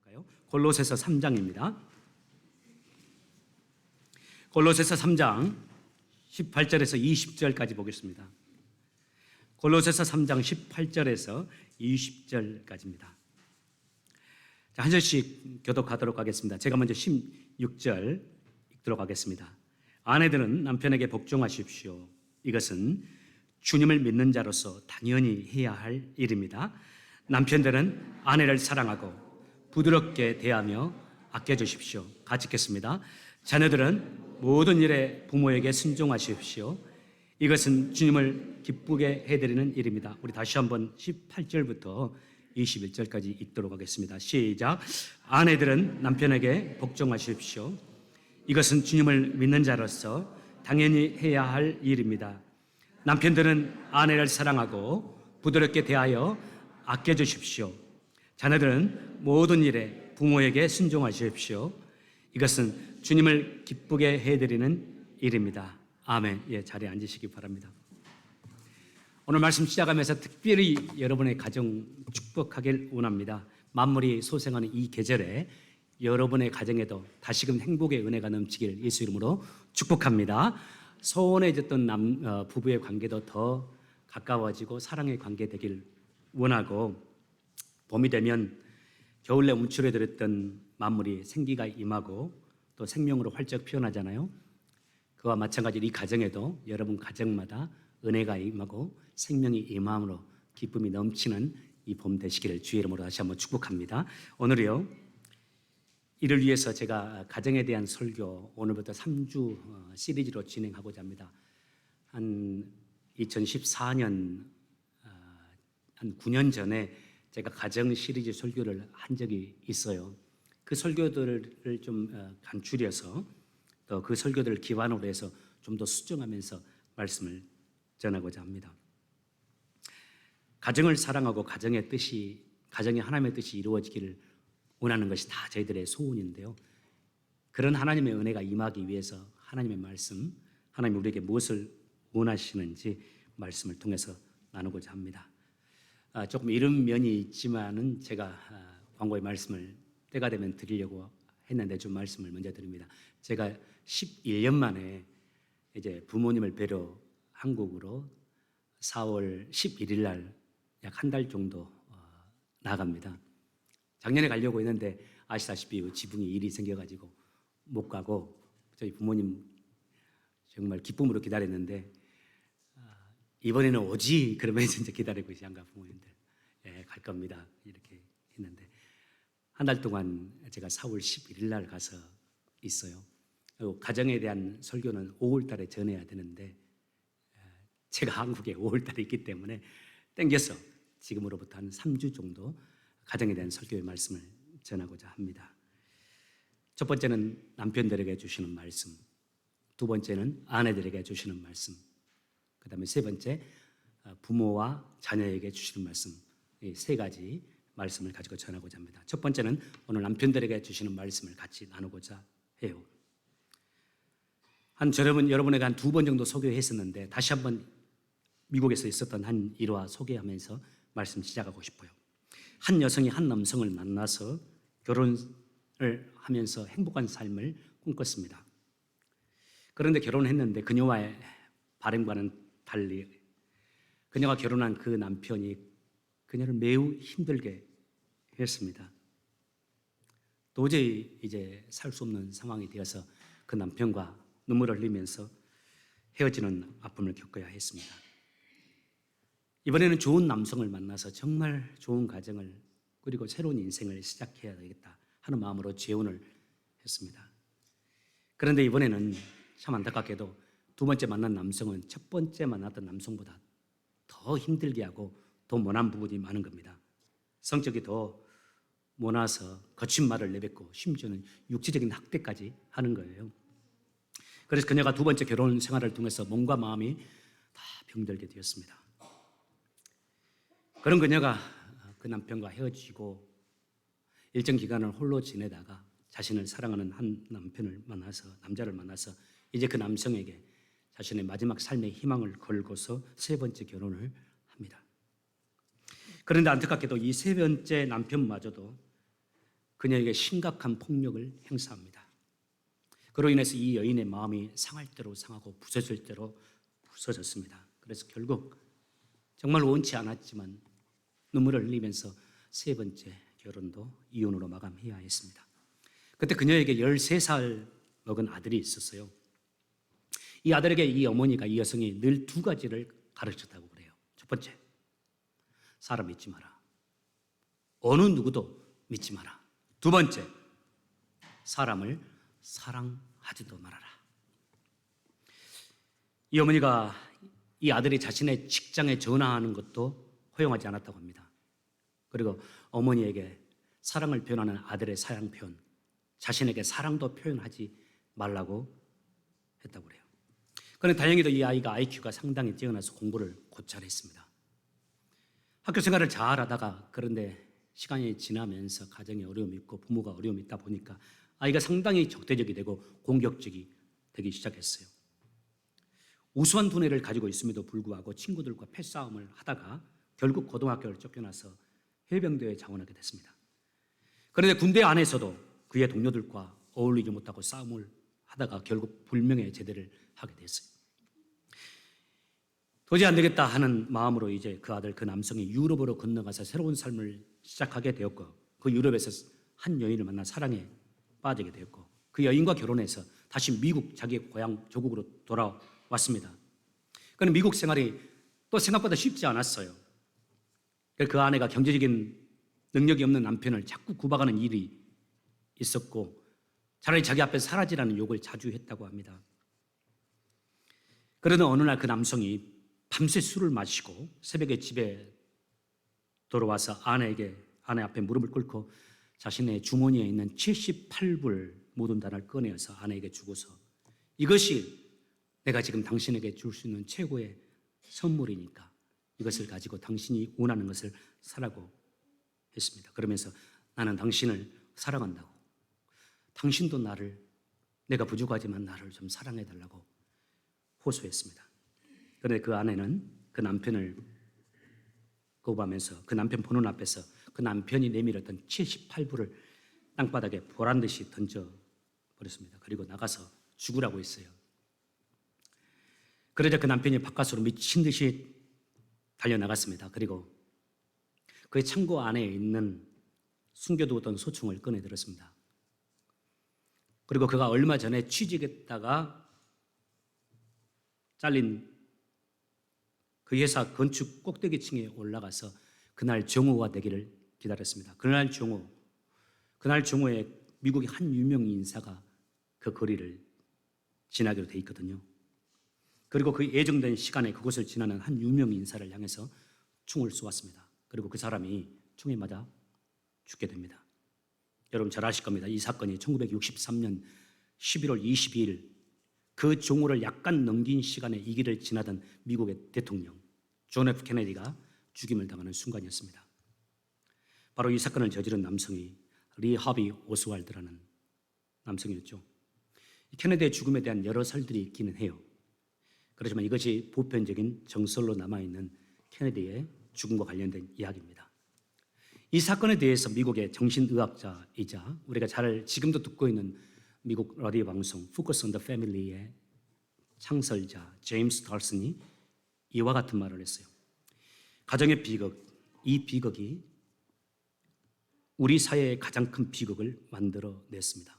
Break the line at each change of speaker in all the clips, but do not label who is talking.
볼까요? 골로새서 3장입니다. 골로새서 3장 18절에서 20절까지 보겠습니다. 골로새서 3장 18절에서 20절까지입니다. 자, 한 절씩 교독하도록 하겠습니다. 제가 먼저 16절 읽도록 하겠습니다. 아내들은 남편에게 복종하십시오. 이것은 주님을 믿는 자로서 당연히 해야 할 일입니다. 남편들은 아내를 사랑하고 부드럽게 대하며 아껴주십시오. 같이 읽겠습니다. 자녀들은 모든 일에 부모에게 순종하십시오. 이것은 주님을 기쁘게 해드리는 일입니다. 우리 다시 한번 18절부터 21절까지 읽도록 하겠습니다. 시작. 아내들은 남편에게 복종하십시오. 이것은 주님을 믿는 자로서 당연히 해야 할 일입니다. 남편들은 아내를 사랑하고 부드럽게 대하여 아껴주십시오. 자녀들은 모든 일에 부모에게 순종하십시오. 이것은 주님을 기쁘게 해드리는 일입니다. 아멘. 예, 자리에 앉으시기 바랍니다. 오늘 말씀 시작하면서 특별히 여러분의 가정 축복하길 원합니다. 만물이 소생하는 이 계절에 여러분의 가정에도 다시금 행복의 은혜가 넘치길 예수 이름으로 축복합니다. 소원해졌던 부부의 관계도 더 가까워지고 사랑의 관계 되길 원하고, 봄이 되면 겨울에 움츠러들었던 만물이 생기가 임하고 또 생명으로 활짝 피어나잖아요. 그와 마찬가지로 이 가정에도 여러분 가정마다 은혜가 임하고 생명이 임함으로 기쁨이 넘치는 이 봄 되시기를 주의 이름으로 다시 한번 축복합니다. 오늘이요, 이를 위해서 제가 가정에 대한 설교 오늘부터 3주 시리즈로 진행하고자 합니다. 한 2014년 한 9년 전에 제가 가정 시리즈 설교를 한 적이 있어요. 그 설교들을 좀 간추려서 또 그 설교들을 기반으로 해서 좀 더 수정하면서 말씀을 전하고자 합니다. 가정을 사랑하고 가정이 하나님의 뜻이 이루어지기를 원하는 것이 다 저희들의 소원인데요. 그런 하나님의 은혜가 임하기 위해서 하나님의 말씀, 하나님이 우리에게 무엇을 원하시는지 말씀을 통해서 나누고자 합니다. 조금 이른 면이 있지만은 제가 광고의 말씀을 때가 되면 드리려고 했는데 좀 말씀을 먼저 드립니다. 제가 11년 만에 이제 부모님을 뵈러 한국으로 4월 11일 날 약 한 달 정도 나갑니다. 작년에 가려고 했는데 아시다시피 지붕에 일이 생겨가지고 못 가고, 저희 부모님 정말 기쁨으로 기다렸는데 이번에는 오지 그러면서 이제 기다리고 계신 양가 부모님들, 예, 갈 겁니다 이렇게 했는데, 한 달 동안 제가 4월 11일 날 가서 있어요. 그리고 가정에 대한 설교는 5월 달에 전해야 되는데 제가 한국에 5월 달에 있기 때문에 땡겨서 지금으로부터 한 3주 정도 가정에 대한 설교의 말씀을 전하고자 합니다. 첫 번째는 남편들에게 주시는 말씀, 두 번째는 아내들에게 주시는 말씀, 그 다음에 세 번째 부모와 자녀에게 주시는 말씀, 이 세 가지 말씀을 가지고 전하고자 합니다. 첫 번째는 오늘 남편들에게 주시는 말씀을 같이 나누고자 해요. 여러분에게 한 2번 정도 소개했었는데 다시 한번 미국에서 있었던 한 일화 소개하면서 말씀 시작하고 싶어요. 한 여성이 한 남성을 만나서 결혼을 하면서 행복한 삶을 꿈꿨습니다. 그런데 결혼했는데 그녀와의 바람과는 달리 그녀가 결혼한 그 남편이 그녀를 매우 힘들게 했습니다. 도저히 이제 살 수 없는 상황이 되어서 그 남편과 눈물을 흘리면서 헤어지는 아픔을 겪어야 했습니다. 이번에는 좋은 남성을 만나서 정말 좋은 가정을 그리고 새로운 인생을 시작해야 되겠다 하는 마음으로 재혼을 했습니다. 그런데 이번에는 참 안타깝게도 두 번째 만난 남성은 첫 번째 만났던 남성보다 더 힘들게 하고 더 모난 부분이 많은 겁니다. 성격이 더 모나서 거친 말을 내뱉고 심지어는 육체적인 학대까지 하는 거예요. 그래서 그녀가 두 번째 결혼 생활을 통해서 몸과 마음이 다 병들게 되었습니다. 그런 그녀가 그 남편과 헤어지고 일정 기간을 홀로 지내다가 자신을 사랑하는 한 남자를 만나서 이제 그 남성에게 자신의 마지막 삶의 희망을 걸고서 세 번째 결혼을 합니다. 그런데 안타깝게도 이 세 번째 남편마저도 그녀에게 심각한 폭력을 행사합니다. 그로 인해서 이 여인의 마음이 상할 대로 상하고 부서질 대로 부서졌습니다. 그래서 결국 정말 원치 않았지만 눈물을 흘리면서 세 번째 결혼도 이혼으로 마감해야 했습니다. 그때 그녀에게 13살 먹은 아들이 있었어요. 이 아들에게 이 어머니가, 이 여성이 늘 두 가지를 가르쳤다고 그래요. 첫 번째, 사람 믿지 마라. 어느 누구도 믿지 마라. 두 번째, 사람을 사랑하지도 말아라. 이 어머니가 이 아들이 자신의 직장에 전화하는 것도 허용하지 않았다고 합니다. 그리고 어머니에게 사랑을 표현하는 아들의 사랑 표현, 자신에게 사랑도 표현하지 말라고 했다고 그래요. 그런데 다행히도 이 아이가 IQ가 상당히 뛰어나서 공부를 곧잘 했습니다. 학교 생활을 잘 하다가 그런데 시간이 지나면서 가정에 어려움이 있고 부모가 어려움이 있다 보니까 아이가 상당히 적대적이 되고 공격적이 되기 시작했어요. 우수한 두뇌를 가지고 있음에도 불구하고 친구들과 패싸움을 하다가 결국 고등학교를 쫓겨나서 해병대에 자원하게 됐습니다. 그런데 군대 안에서도 그의 동료들과 어울리지 못하고 싸움을 하다가 결국 불명예 제대를 하게 됐어요. 도저히 안 되겠다 하는 마음으로 이제 그 아들, 그 남성이 유럽으로 건너가서 새로운 삶을 시작하게 되었고, 그 유럽에서 한 여인을 만나 사랑에 빠지게 되었고, 그 여인과 결혼해서 다시 미국, 자기 고향 조국으로 돌아왔습니다. 그런데 미국 생활이 또 생각보다 쉽지 않았어요. 그 아내가 경제적인 능력이 없는 남편을 자꾸 구박하는 일이 있었고, 차라리 자기 앞에 사라지라는 욕을 자주 했다고 합니다. 그러던 어느 날 그 남성이 밤새 술을 마시고 새벽에 집에 돌아와서 아내 앞에 무릎을 꿇고 자신의 주머니에 있는 78불 모든 단을 꺼내어서 아내에게 주고서, 이것이 내가 지금 당신에게 줄 수 있는 최고의 선물이니까 이것을 가지고 당신이 원하는 것을 사라고 했습니다. 그러면서 나는 당신을 사랑한다고, 당신도 내가 부족하지만 나를 좀 사랑해달라고 호소했습니다. 그런데 그 아내는 그 남편을 거부하면서 그 남편 보는 앞에서 그 남편이 내밀었던 78불을 땅바닥에 보란듯이 던져버렸습니다. 그리고 나가서 죽으라고 했어요. 그러자 그 남편이 바깥으로 미친 듯이 달려나갔습니다. 그리고 그의 창고 안에 있는 숨겨두었던 소총을 꺼내들었습니다. 그리고 그가 얼마 전에 취직했다가 잘린 그 회사 건축 꼭대기층에 올라가서 그날 정오가 되기를 기다렸습니다. 그날 정오에 미국의 한 유명 인사가 그 거리를 지나기로 돼 있거든요. 그리고 그 예정된 시간에 그곳을 지나는 한 유명 인사를 향해서 총을 쏘았습니다. 그리고 그 사람이 총에 맞아 죽게 됩니다. 여러분 잘 아실 겁니다. 이 사건이 1963년 11월 22일 그 정오를 약간 넘긴 시간에 이 길을 지나던 미국의 대통령 존 F 케네디가 죽임을 당하는 순간이었습니다. 바로 이 사건을 저지른 남성이 리 하비 오스왈드라는 남성이었죠. 케네디의 죽음에 대한 여러 설들이 있기는 해요. 그렇지만 이것이 보편적인 정설로 남아있는 케네디의 죽음과 관련된 이야기입니다. 이 사건에 대해서 미국의 정신의학자이자 우리가 지금도 듣고 있는 미국 라디오 방송 Focus on the Family의 창설자 제임스 달슨이 이와 같은 말을 했어요. 가정의 비극, 이 비극이 우리 사회의 가장 큰 비극을 만들어냈습니다.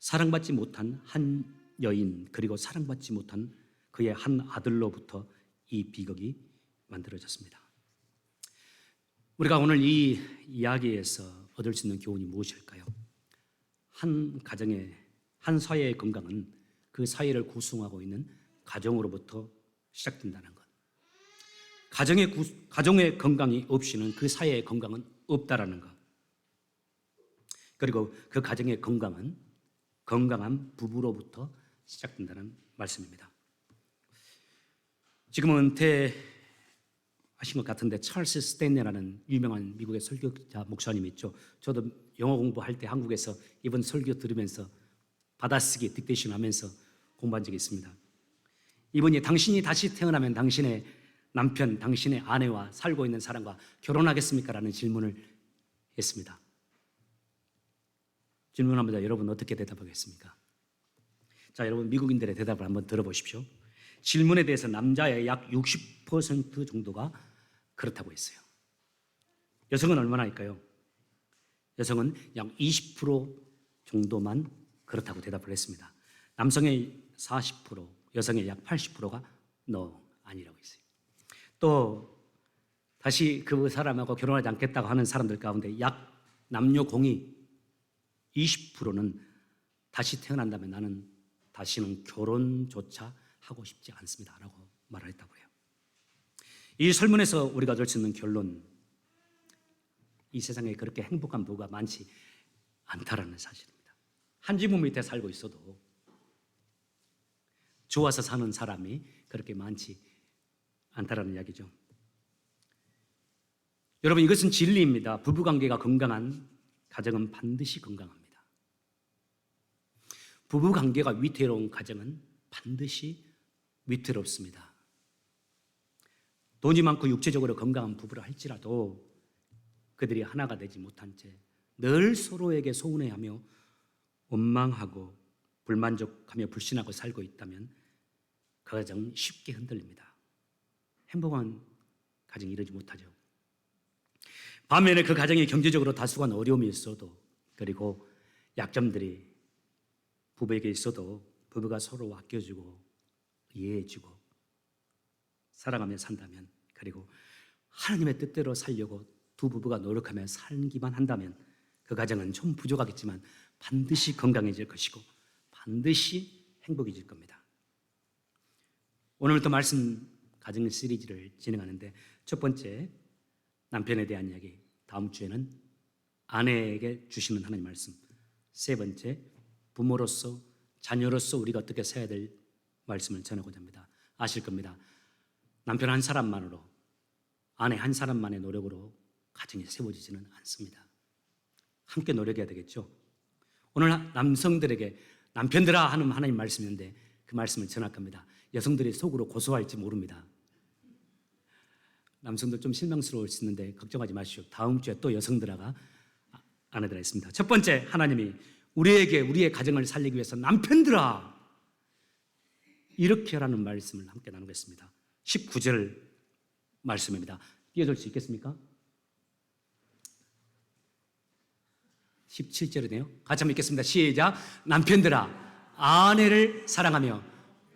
사랑받지 못한 한 여인, 그리고 사랑받지 못한 그의 한 아들로부터 이 비극이 만들어졌습니다. 우리가 오늘 이 이야기에서 얻을 수 있는 교훈이 무엇일까요? 한 가정의, 한 사회의 건강은 그 사회를 구성하고 있는 가정으로부터 시작된다는 것. 가정의 건강이 없이는 그 사회의 건강은 없다라는 것. 그리고 그 가정의 건강은 건강한 부부로부터 시작된다는 말씀입니다. 지금은 은퇴하신 것 같은데 찰스 스탠리라는 유명한 미국의 설교자 목사님이 있죠. 저도 영어 공부할 때 한국에서 이번 설교 들으면서 받아쓰기 딕테이션 하면서 공부한 적이 있습니다. 이분이 당신이 다시 태어나면 당신의 남편, 당신의 아내와 살고 있는 사람과 결혼하겠습니까? 라는 질문을 했습니다. 질문합니다. 여러분 어떻게 대답하겠습니까? 자, 여러분 미국인들의 대답을 한번 들어보십시오. 질문에 대해서 남자의 약 60% 정도가 그렇다고 했어요. 여성은 얼마나 할까요? 여성은 약 20% 정도만 그렇다고 대답을 했습니다. 남성의 40%, 여성의 약 80%가 no, 아니라고 했어요. 또 다시 그 사람하고 결혼하지 않겠다고 하는 사람들 가운데 약 남녀 공이 20%는 다시 태어난다면 나는 다시는 결혼조차 하고 싶지 않습니다 라고 말을 했다고 해요. 이 설문에서 우리가 얻을 수 있는 결론, 이 세상에 그렇게 행복한 부부가 많지 않다라는 사실입니다. 한 지붕 밑에 살고 있어도 좋아서 사는 사람이 그렇게 많지 않다라는 이야기죠. 여러분, 이것은 진리입니다. 부부관계가 건강한 가정은 반드시 건강합니다. 부부관계가 위태로운 가정은 반드시 위태롭습니다. 돈이 많고 육체적으로 건강한 부부라 할지라도 그들이 하나가 되지 못한 채 늘 서로에게 서운해하며 원망하고 불만족하며 불신하고 살고 있다면 그 가정은 쉽게 흔들립니다. 행복한 가정이 이루지 못하죠. 반면에 그 가정이 경제적으로 다소간 어려움이 있어도, 그리고 약점들이 부부에게 있어도 부부가 서로 아껴주고 이해해주고 사랑하며 산다면, 그리고 하나님의 뜻대로 살려고 두 부부가 노력하며 살기만 한다면 그 가정은 좀 부족하겠지만 반드시 건강해질 것이고 반드시 행복해질 겁니다. 오늘부터 말씀 가정 시리즈를 진행하는데 첫 번째 남편에 대한 이야기, 다음 주에는 아내에게 주시는 하나님 말씀, 세 번째 부모로서 자녀로서 우리가 어떻게 살아야 될 말씀을 전하고자 합니다. 아실 겁니다. 남편 한 사람만으로, 아내 한 사람만의 노력으로 가정이 세워지지는 않습니다. 함께 노력해야 되겠죠. 오늘 남성들에게 남편들아 하는 하나님 말씀인데 그 말씀을 전할 겁니다. 여성들이 속으로 고소할지 모릅니다. 남성들 좀 실망스러울 수 있는데 걱정하지 마시오. 다음 주에 또 여성들아가 아내들아 있습니다. 첫 번째, 하나님이 우리의 가정을 살리기 위해서 남편들아 이렇게 하라는 말씀을 함께 나누겠습니다. 19절 말씀입니다. 띄워줄 수 있겠습니까? 17절이네요. 같이 한번 읽겠습니다. 시작. 남편들아 아내를 사랑하며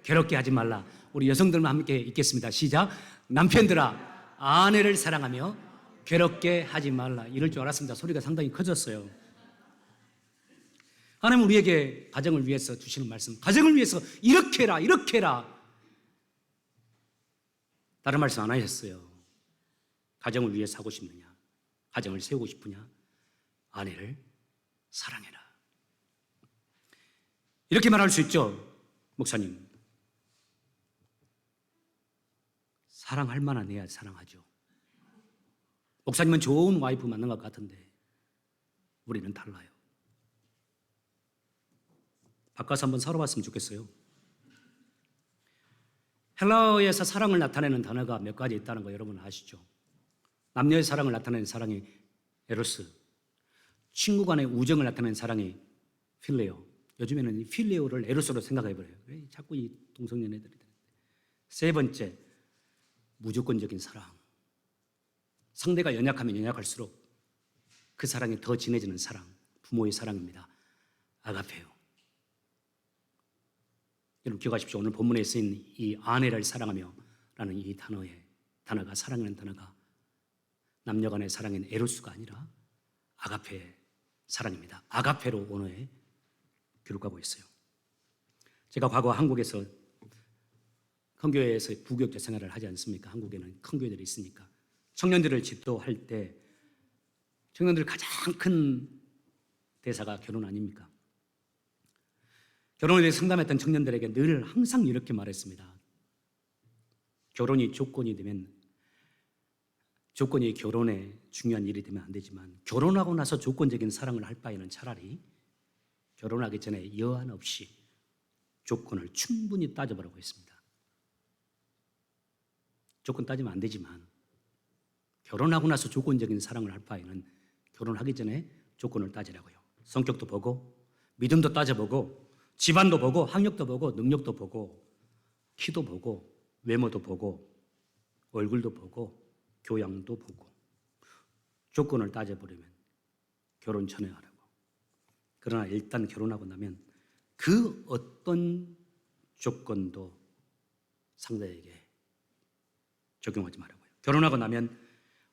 괴롭게 하지 말라. 우리 여성들만 함께 읽겠습니다. 시작. 남편들아 아내를 사랑하며 괴롭게 하지 말라. 이럴 줄 알았습니다. 소리가 상당히 커졌어요. 하나님 우리에게 가정을 위해서 주시는 말씀, 가정을 위해서 이렇게 해라 이렇게 해라, 다른 말씀 안 하셨어요. 가정을 위해서 하고 싶느냐, 가정을 세우고 싶으냐, 아내를 사랑해라. 이렇게 말할 수 있죠. 목사님, 사랑할 만한 애야 사랑하죠. 목사님은 좋은 와이프 만난 것 같은데 우리는 달라요. 바꿔서 한번 살아봤으면 좋겠어요. 헬라어에서 사랑을 나타내는 단어가 몇 가지 있다는 거 여러분 아시죠? 남녀의 사랑을 나타내는 사랑이 에로스, 친구 간의 우정을 나타내는 사랑이 필레오. 요즘에는 이 필레오를 에로스로 생각해버려요. 왜 자꾸 이 동성연애들이. 세 번째, 무조건적인 사랑. 상대가 연약하면 연약할수록 그 사랑이 더 진해지는 사랑, 부모의 사랑입니다. 아가페요. 여러분 기억하십시오. 오늘 본문에 쓰인 이 아내를 사랑하며 라는 이 단어가, 사랑이라는 단어가 남녀 간의 사랑인 에로스가 아니라 아가페의 사랑입니다. 아가페로 언어에 기록하고 있어요. 제가 과거 한국에서 큰 교회에서 부교육자 생활을 하지 않습니까? 한국에는 큰 교회들이 있으니까. 청년들을 집도할 때 청년들 가장 큰 대사가 결혼 아닙니까? 결혼에 대해 상담했던 청년들에게 늘 항상 이렇게 말했습니다. 결혼이 조건이 되면, 조건이 결혼에 중요한 일이 되면 안 되지만 결혼하고 나서 조건적인 사랑을 할 바에는 차라리 결혼하기 전에 여한 없이 조건을 충분히 따져보라고 했습니다. 조건 따지면 안 되지만 결혼하고 나서 조건적인 사랑을 할 바에는 결혼하기 전에 조건을 따지라고요. 성격도 보고 믿음도 따져보고 집안도 보고 학력도 보고 능력도 보고 키도 보고 외모도 보고 얼굴도 보고 교양도 보고 조건을 따져보려면 결혼 전에 하라고. 그러나 일단 결혼하고 나면 그 어떤 조건도 상대에게 적용하지 말라고요. 결혼하고 나면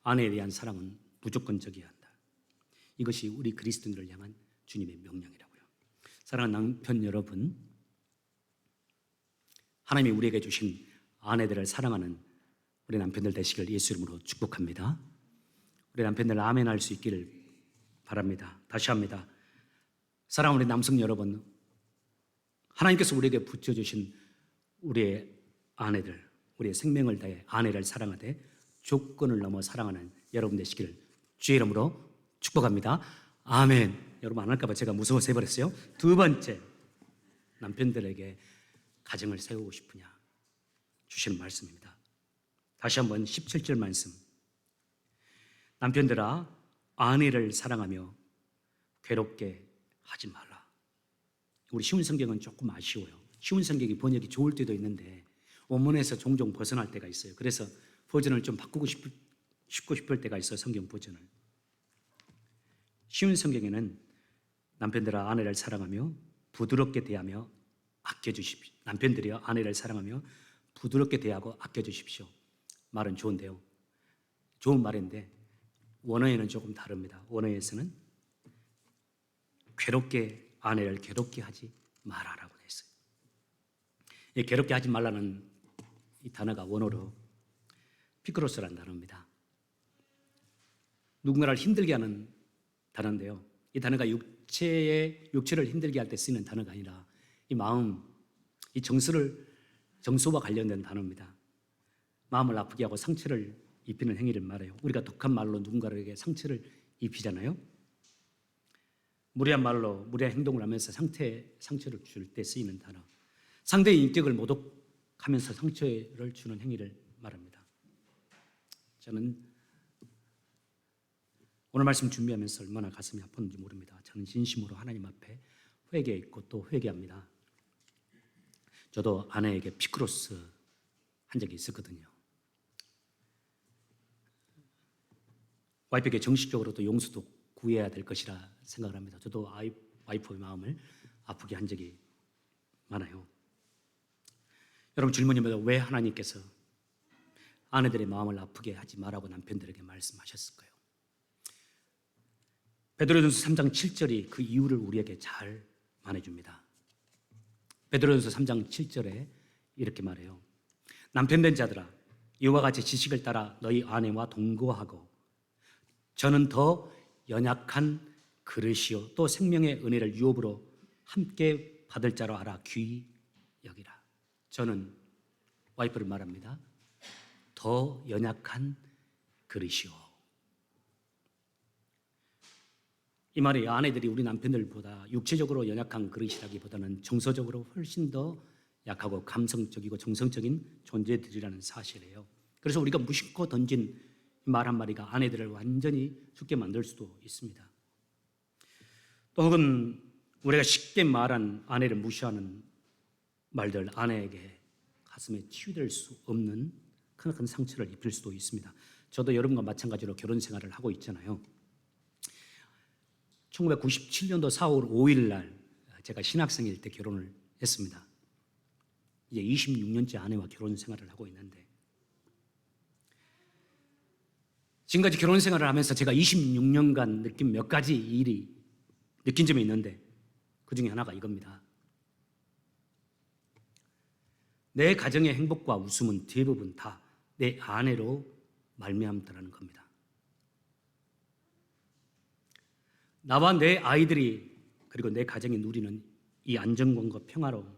아내에 대한 사랑은 무조건적이어야 한다. 이것이 우리 그리스도인들을 향한 주님의 명령이라고요. 사랑하는 남편 여러분, 하나님이 우리에게 주신 아내들을 사랑하는 우리 남편들 되시길 예수 이름으로 축복합니다. 우리 남편들 아멘 할 수 있기를 바랍니다. 다시 합니다. 사랑하는 우리 남성 여러분, 하나님께서 우리에게 붙여주신 우리의 아내들, 우리의 생명을 다해 아내를 사랑하되 조건을 넘어 사랑하는 여러분 되시기를 주의 이름으로 축복합니다. 아멘. 여러분 안 할까 봐 제가 무서워서 해버렸어요. 두 번째, 남편들에게 가정을 세우고 싶으냐 주시는 말씀입니다. 다시 한번 17절 말씀. 남편들아 아내를 사랑하며 괴롭게 하지 말라. 우리 쉬운 성경은 조금 아쉬워요. 쉬운 성경이 번역이 좋을 때도 있는데 원문에서 종종 벗어날 때가 있어요. 그래서 버전을 좀 바꾸고 싶을 때가 있어요. 성경 버전을. 쉬운 성경에는 남편들아 아내를 사랑하며 부드럽게 대하며 아껴주십시오. 남편들이여 아내를 사랑하며 부드럽게 대하고 아껴주십시오. 말은 좋은데요. 좋은 말인데 원어에는 조금 다릅니다. 원어에서는 아내를 괴롭게 하지 말아라고 했어요. 이 괴롭게 하지 말라는 이 단어가 원어로 피크로스라는 단어입니다. 누군가를 힘들게 하는 단어인데요. 이 단어가 육체를 힘들게 할 때 쓰이는 단어가 아니라 이 마음, 이 정서와 관련된 단어입니다. 마음을 아프게 하고 상처를 입히는 행위를 말해요. 우리가 독한 말로 누군가에게 상처를 입히잖아요. 무례한 말로 무례한 행동을 하면서 상처를 줄 때 쓰이는 단어. 상대의 인격을 모독하면서 상처를 주는 행위를 말합니다. 저는 오늘 말씀 준비하면서 얼마나 가슴이 아팠는지 모릅니다. 저는 진심으로 하나님 앞에 회개했고 또 회개합니다. 저도 아내에게 피크로스 한 적이 있었거든요. 와이프에게 정식적으로도 용서도 구해야 될 것이라 생각을 합니다. 저도 와이프의 마음을 아프게 한 적이 많아요. 여러분 질문입니다. 왜 하나님께서 아내들의 마음을 아프게 하지 말라고 남편들에게 말씀하셨을까요? 베드로전서 3장 7절이 그 이유를 우리에게 잘 말해줍니다. 베드로전서 3장 7절에 이렇게 말해요. 남편된 자들아 이와 같이 지식을 따라 너희 아내와 동거하고 저는 더 연약한 그릇이요 또 생명의 은혜를 유업으로 함께 받을 자로 알아 귀히 여기라. 저는 와이프를 말합니다. 더 연약한 그릇이요. 이 말이 아내들이 우리 남편들보다 육체적으로 연약한 그릇이라기보다는 정서적으로 훨씬 더 약하고 감성적이고 정성적인 존재들이라는 사실이에요. 그래서 우리가 무심코 던진 말 한마디가 아내들을 완전히 죽게 만들 수도 있습니다. 또 혹은 우리가 쉽게 말한 아내를 무시하는 말들 아내에게 가슴에 치유될 수 없는 큰 상처를 입힐 수도 있습니다. 저도 여러분과 마찬가지로 결혼 생활을 하고 있잖아요. 1997년도 4월 5일 날 제가 신학생일 때 결혼을 했습니다. 이제 26년째 아내와 결혼 생활을 하고 있는데 지금까지 결혼 생활을 하면서 제가 26년간 느낀 몇 가지 느낀 점이 있는데 그 중에 하나가 이겁니다. 내 가정의 행복과 웃음은 대부분 다 내 아내로 말미암다라는 겁니다. 나와 내 아이들이 그리고 내 가정이 누리는 이 안정감과 평화로움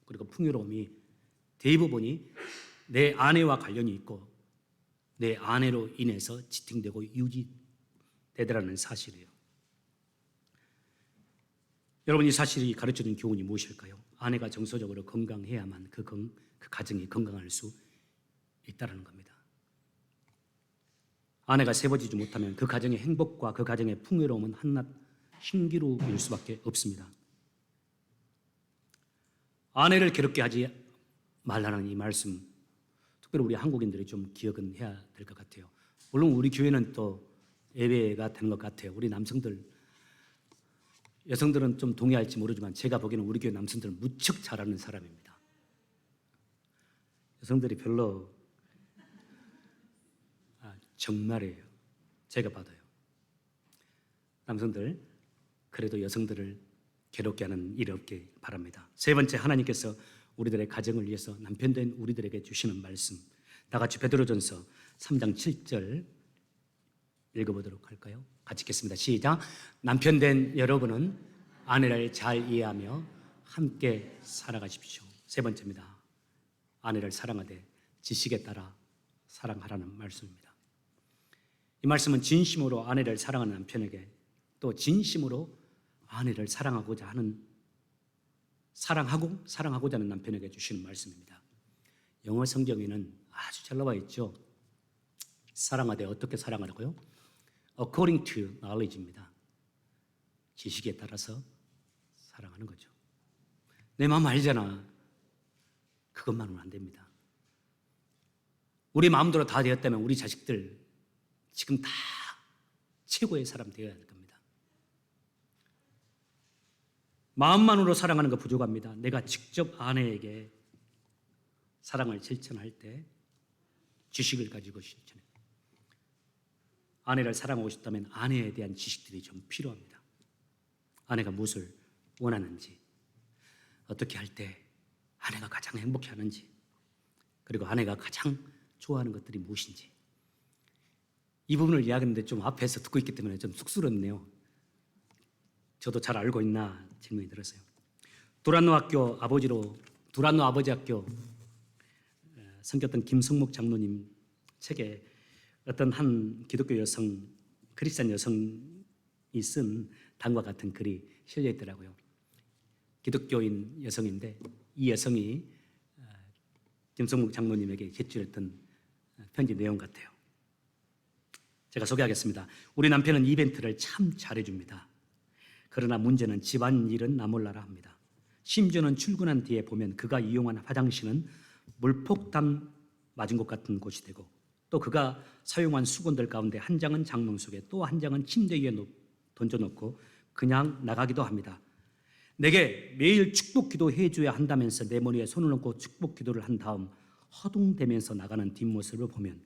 그리고 풍요로움이 대부분이 내 아내와 관련이 있고 내 아내로 인해서 지탱되고 유지되더라는 사실이에요. 여러분 이 사실이 가르쳐준 교훈이 무엇일까요? 아내가 정서적으로 건강해야만 그 가정이 건강할 수 있다는 겁니다. 아내가 세워지지 못하면 그 가정의 행복과 그 가정의 풍요로움은 한낱 신기루일 수밖에 없습니다. 아내를 괴롭게 하지 말라는 이 말씀, 특별히 우리 한국인들이 좀 기억은 해야 될 것 같아요. 물론 우리 교회는 또 예외가 되는 것 같아요. 우리 남성들, 여성들은 좀 동의할지 모르지만 제가 보기에는 우리 교회 남성들은 무척 잘하는 사람입니다. 여성들이 별로 정말이에요. 제가 봐도요. 남성들 그래도 여성들을 괴롭게 하는 일 없게 바랍니다. 세 번째, 하나님께서 우리들의 가정을 위해서 남편된 우리들에게 주시는 말씀, 다 같이 베드로전서 3장 7절 읽어보도록 할까요? 같이 읽겠습니다. 시작. 남편된 여러분은 아내를 잘 이해하며 함께 살아가십시오. 세 번째입니다. 아내를 사랑하되 지식에 따라 사랑하라는 말씀입니다. 이 말씀은 진심으로 아내를 사랑하는 남편에게 또 진심으로 아내를 사랑하고자 하는 사랑하고자 하는 남편에게 주시는 말씀입니다. 영어 성경에는 아주 잘 나와 있죠. 사랑하되 어떻게 사랑하라고요? According to knowledge입니다. 지식에 따라서 사랑하는 거죠. 내 마음 알잖아. 그것만은 안 됩니다. 우리 마음대로 다 되었다면 우리 자식들 지금 다 최고의 사람 되어야 될 겁니다. 마음만으로 사랑하는 거 부족합니다. 내가 직접 아내에게 사랑을 실천할 때 지식을 가지고 실천해요. 아내를 사랑하고 싶다면 아내에 대한 지식들이 좀 필요합니다. 아내가 무엇을 원하는지, 어떻게 할 때 아내가 가장 행복해하는지, 그리고 아내가 가장 좋아하는 것들이 무엇인지, 이 부분을 이야기하는데 좀 앞에서 듣고 있기 때문에 좀 쑥스럽네요. 저도 잘 알고 있나 질문이 들었어요. 두란노 아버지 학교 섬겼던 김성목 장로님 책에 어떤 한 기독교 여성, 크리스찬 여성이 쓴 다음과 같은 글이 실려 있더라고요. 기독교인 여성인데 이 여성이 김성목 장로님에게 제출했던 편지 내용 같아요. 제가 소개하겠습니다. 우리 남편은 이벤트를 참 잘해줍니다. 그러나 문제는 집안일은 나 몰라라 합니다. 심지어는 출근한 뒤에 보면 그가 이용한 화장실은 물폭탄 맞은 것 같은 곳이 되고 또 그가 사용한 수건들 가운데 한 장은 장롱 속에 또 한 장은 침대 위에 던져놓고 그냥 나가기도 합니다. 내게 매일 축복 기도 해줘야 한다면서 내 머리에 손을 얹고 축복 기도를 한 다음 허둥대면서 나가는 뒷모습을 보면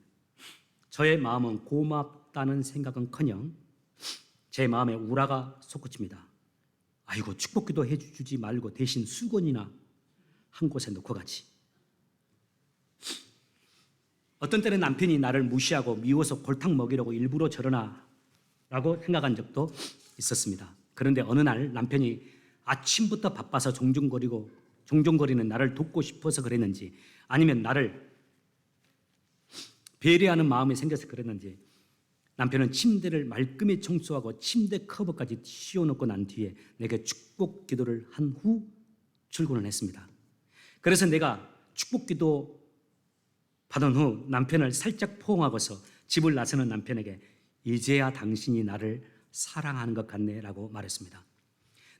저의 마음은 고맙다는 생각은커녕 제 마음에 우라가 솟구칩니다. 아이고, 축복 기도 해주지 말고 대신 수건이나 한 곳에 놓고 가지. 어떤 때는 남편이 나를 무시하고 미워서 골탕 먹이려고 일부러 저러나 라고 생각한 적도 있었습니다. 그런데 어느 날 남편이 아침부터 바빠서 종종거리는 나를 돕고 싶어서 그랬는지 아니면 나를 배려하는 마음이 생겨서 그랬는지 남편은 침대를 말끔히 청소하고 침대 커버까지 씌워놓고 난 뒤에 내게 축복 기도를 한 후 출근을 했습니다. 그래서 내가 축복 기도 받은 후 남편을 살짝 포옹하고서 집을 나서는 남편에게 이제야 당신이 나를 사랑하는 것 같네 라고 말했습니다.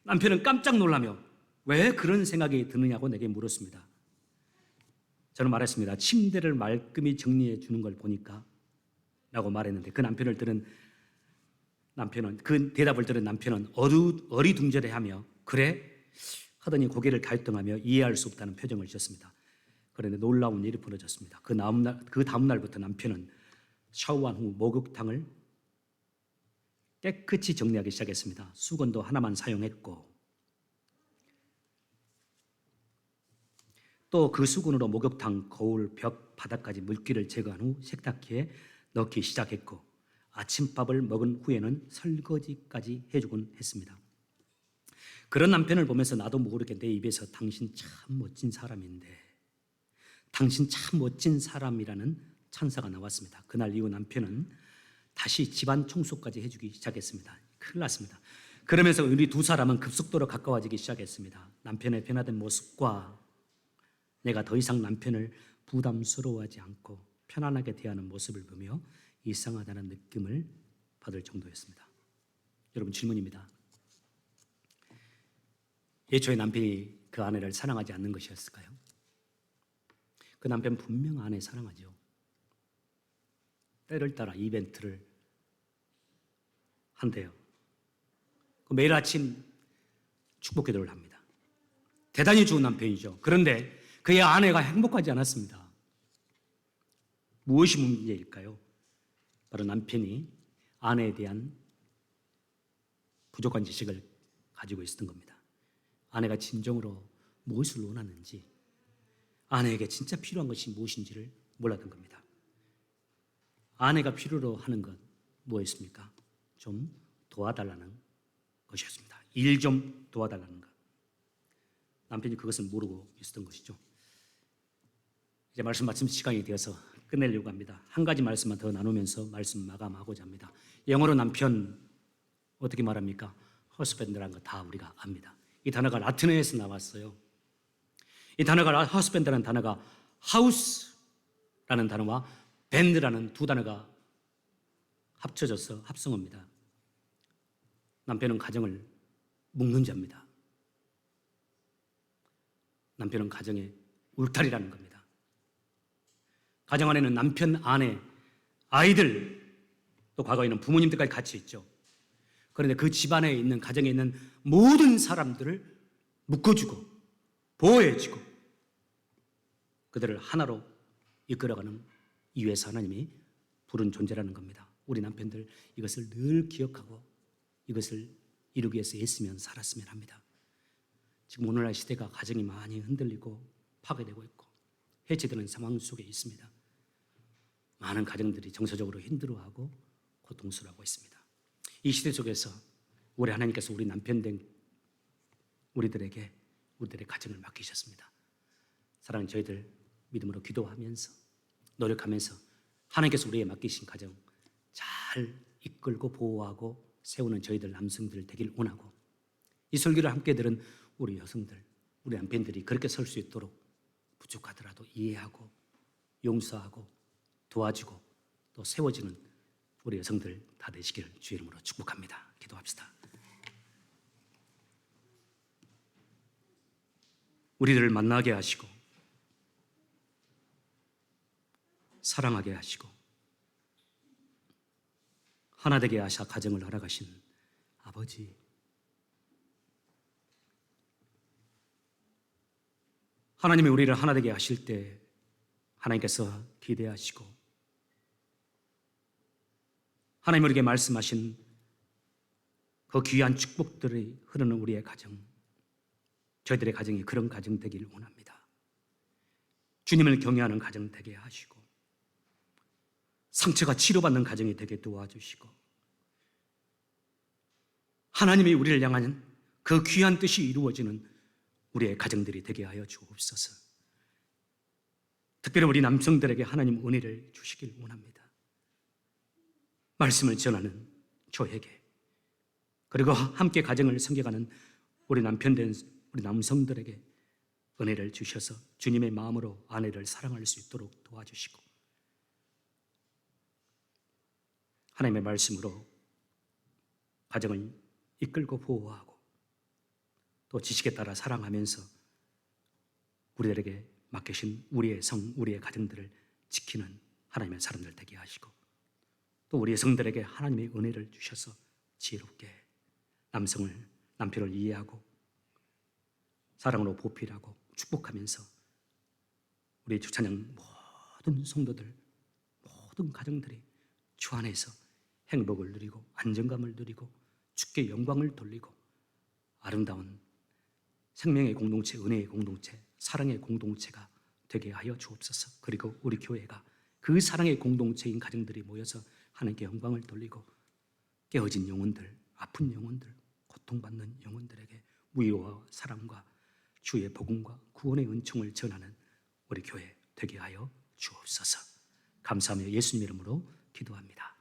남편은 깜짝 놀라며 왜 그런 생각이 드느냐고 내게 물었습니다. 저는 말했습니다. 침대를 말끔히 정리해 주는 걸 보니까 라고 말했는데 그 대답을 들은 남편은 어리둥절해하며 그래? 하더니 고개를 갈등하며 이해할 수 없다는 표정을 지었습니다. 그런데 놀라운 일이 벌어졌습니다. 그 다음 날부터 남편은 샤워한 후 목욕탕을 깨끗이 정리하기 시작했습니다. 수건도 하나만 사용했고 또 그 수건으로 목욕탕 거울, 벽, 바닥까지 물기를 제거한 후 세탁기에 넣기 시작했고 아침밥을 먹은 후에는 설거지까지 해주곤 했습니다. 그런 남편을 보면서 나도 모르게 내 입에서 당신 참 멋진 사람인데 당신 참 멋진 사람이라는 찬사가 나왔습니다. 그날 이후 남편은 다시 집안 청소까지 해주기 시작했습니다. 큰일 났습니다. 그러면서 우리 두 사람은 급속도로 가까워지기 시작했습니다. 남편의 변화된 모습과 내가 더 이상 남편을 부담스러워하지 않고 편안하게 대하는 모습을 보며 이상하다는 느낌을 받을 정도였습니다. 여러분 질문입니다. 예초에 남편이 그 아내를 사랑하지 않는 것이었을까요? 그 남편 분명 아내 사랑하죠. 때를 따라 이벤트를 한대요. 매일 아침 축복 기도를 합니다. 대단히 좋은 남편이죠. 그런데 그의 아내가 행복하지 않았습니다. 무엇이 문제일까요? 바로 남편이 아내에 대한 부족한 지식을 가지고 있었던 겁니다. 아내가 진정으로 무엇을 원하는지, 아내에게 진짜 필요한 것이 무엇인지를 몰랐던 겁니다. 아내가 필요로 하는 것 뭐였습니까? 좀 도와달라는 것이었습니다. 일 좀 도와달라는 것. 남편이 그것을 모르고 있었던 것이죠. 이제 말씀 마침 시간이 되어서 끝내려고 합니다. 한 가지 말씀만 더 나누면서 말씀 마감하고자 합니다. 영어로 남편 어떻게 말합니까? 허스밴드라는 거 다 우리가 압니다. 이 단어가 라틴어에서 나왔어요. 이 단어가 허스밴드라는 단어가 하우스라는 단어와 밴드라는 두 단어가 합쳐져서 합성어입니다. 남편은 가정을 묶는 자입니다. 남편은 가정의 울타리라는 겁니다. 가정 안에는 남편, 아내, 아이들, 또 과거에는 부모님들까지 같이 있죠. 그런데 그 집안에 있는, 가정에 있는 모든 사람들을 묶어주고 보호해주고 그들을 하나로 이끌어가는 이유에서 하나님이 부른 존재라는 겁니다. 우리 남편들 이것을 늘 기억하고 이것을 이루기 위해서 애쓰면 살았으면 합니다. 지금 오늘날 시대가 가정이 많이 흔들리고 파괴되고 있고 해체되는 상황 속에 있습니다. 많은 가정들이 정서적으로 힘들어하고 고통스러워하고 있습니다. 이 시대 속에서 우리 하나님께서 우리 남편 된 우리들의 가정을 맡기셨습니다. 사랑하는 저희들 믿음으로 기도하면서 노력하면서 하나님께서 우리에게 맡기신 가정 잘 이끌고 보호하고 세우는 저희들 남성들 되길 원하고, 이 설교를 함께 들은 우리 여성들, 우리 남편들이 그렇게 설 수 있도록 부족하더라도 이해하고 용서하고 도와주고 또 세워지는 우리 여성들 다 되시길 주의 이름으로 축복합니다. 기도합시다. 우리들을 만나게 하시고 사랑하게 하시고 하나 되게 하사 가정을 알아가신 아버지, 하나님이 우리를 하나 되게 하실 때 하나님께서 기대하시고 하나님 우리에게 말씀하신 그 귀한 축복들이 흐르는 우리의 가정, 저희들의 가정이 그런 가정 되길 원합니다. 주님을 경외하는 가정 되게 하시고 상처가 치료받는 가정이 되게 도와주시고 하나님이 우리를 향한 그 귀한 뜻이 이루어지는 우리의 가정들이 되게 하여 주옵소서. 특별히 우리 남성들에게 하나님 은혜를 주시길 원합니다. 말씀을 전하는 저에게, 그리고 함께 가정을 섬겨가는 우리 남편된 우리 남성들에게 은혜를 주셔서 주님의 마음으로 아내를 사랑할 수 있도록 도와주시고 하나님의 말씀으로 가정을 이끌고 보호하고 또 지식에 따라 사랑하면서 우리들에게 맡기신 우리의 성, 우리의 가정들을 지키는 하나님의 사람들 되게 하시고 또 우리 여성들에게 하나님의 은혜를 주셔서 지혜롭게 남편을 이해하고 사랑으로 보필하고 축복하면서 우리 주찬양 모든 성도들, 모든 가정들이 주 안에서 행복을 누리고 안정감을 누리고 주께 영광을 돌리고 아름다운 생명의 공동체, 은혜의 공동체, 사랑의 공동체가 되게 하여 주옵소서. 그리고 우리 교회가 그 사랑의 공동체인 가정들이 모여서 하나님께 영광을 돌리고 깨어진 영혼들, 아픈 영혼들, 고통받는 영혼들에게 위로와 사랑과 주의 복음과 구원의 은총을 전하는 우리 교회 되게 하여 주옵소서. 감사하며 예수님 이름으로 기도합니다.